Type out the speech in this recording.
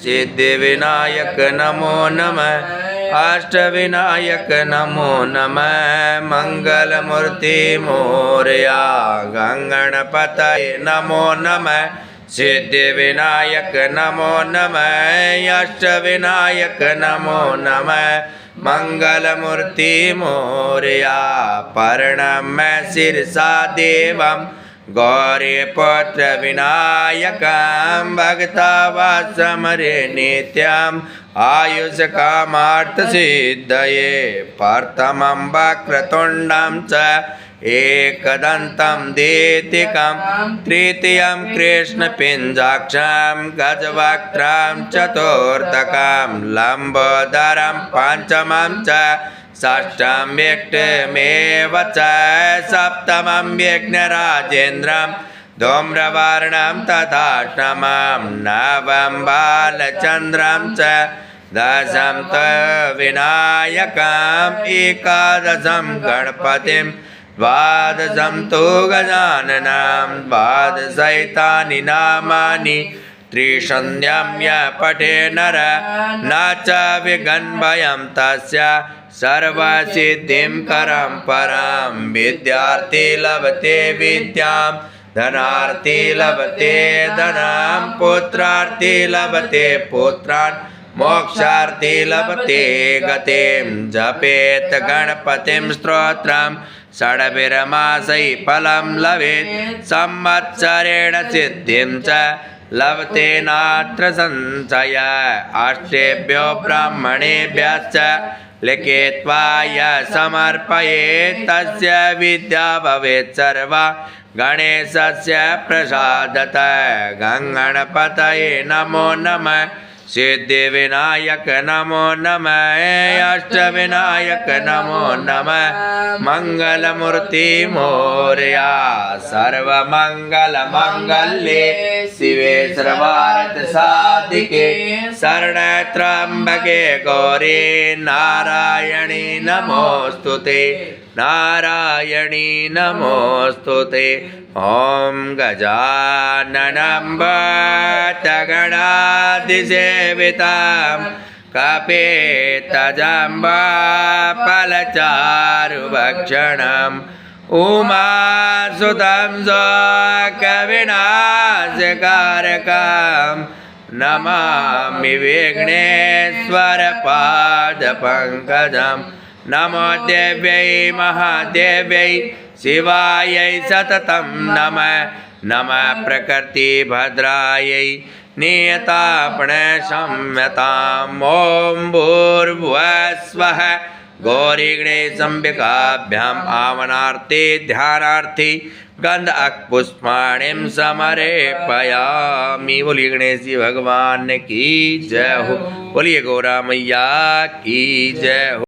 सिद्धिविनायक नमो नमः। अष्टविनायक नमो नमः। मंगलमूर्ति मोरया गंगणपतये नमो नमः। सिद्धिविनायक नमो नमः। अष्टविनायक नमो नमः। मंगलमूर्ति मोरया प्रणम्य शिरसा देवं गौरीपुत्र विनायकं भक्तावासमरे नित्यम् आयुष्कामार्थसिद्धये प्रथमं वक्रतुण्डं च एकदन्तं द्वितीयं तृतीयं कृष्णपिञ्जाक्षं गजवक्त्रं चतुर्थकं लम्बोदरं पञ्चमं च षष्ठं व्यक्तमेव च सप्तमं यज्ञराजेन्द्रं धूम्रवर्णं तथाष्टमं नवं बालचन्द्रं च दशं विनायकम् एकादशं गणपतिं द्वादशं तु गजाननं द्वादशैतानि नामानि त्रिसन्ध्यं यः पठे नर न च विगन्भयं तस्य सर्वसिद्धिं करं परं विद्यार्थी लभते विद्यां धनार्थी लभते धनं पुत्रार्थी लभते पुत्रान् मोक्षार्थी लभते गतिं जपेत गणपतिं स्तोत्रं षड्भिर्मासैः फलं लभेत् संवत्सरेण सिद्धिं च लभते नात्र संशय अष्टेभ्यो ब्राह्मणेभ्यश्च लिखित्वा यः समर्पयेत् तस्य विद्या भवेत् सर्वा गणेशस्य प्रसादतः। गणपतये नमो नमः। सिद्धिविनायक नमो नमः। अष्टविनायक नमो नमः। मंगलमूर्ति मोरया सर्वमंगलमांगल्ये शिवे सर्वार्थसाधिके शरण्ये त्र्यंबके गौरी नारायणी नमोस्तुते नारायणी नमोस्तुते। ॐ गजाननं भक्तगणाधिसेवितं कपितजम्बफलचारुभक्षणम् उमासुतं शोकविनाशकारकं नमामि विघ्नेश्वरपादपङ्कजं। नमो देव्यै महादेव्यै शिवायै सततं नमः। नमः प्रकृतिभद्रायै नियतापणसंयताम्। ॐ भूर्भुवस्वः गौरीगणेशाम्बिकाभ्याम् आवनार्थे ध्यानार्थे गंध पुष्पाणिं समर्पयामि। बोलिए गणेश जी भगवान की जय हो। बोलिए गौरा मैया की जय हो।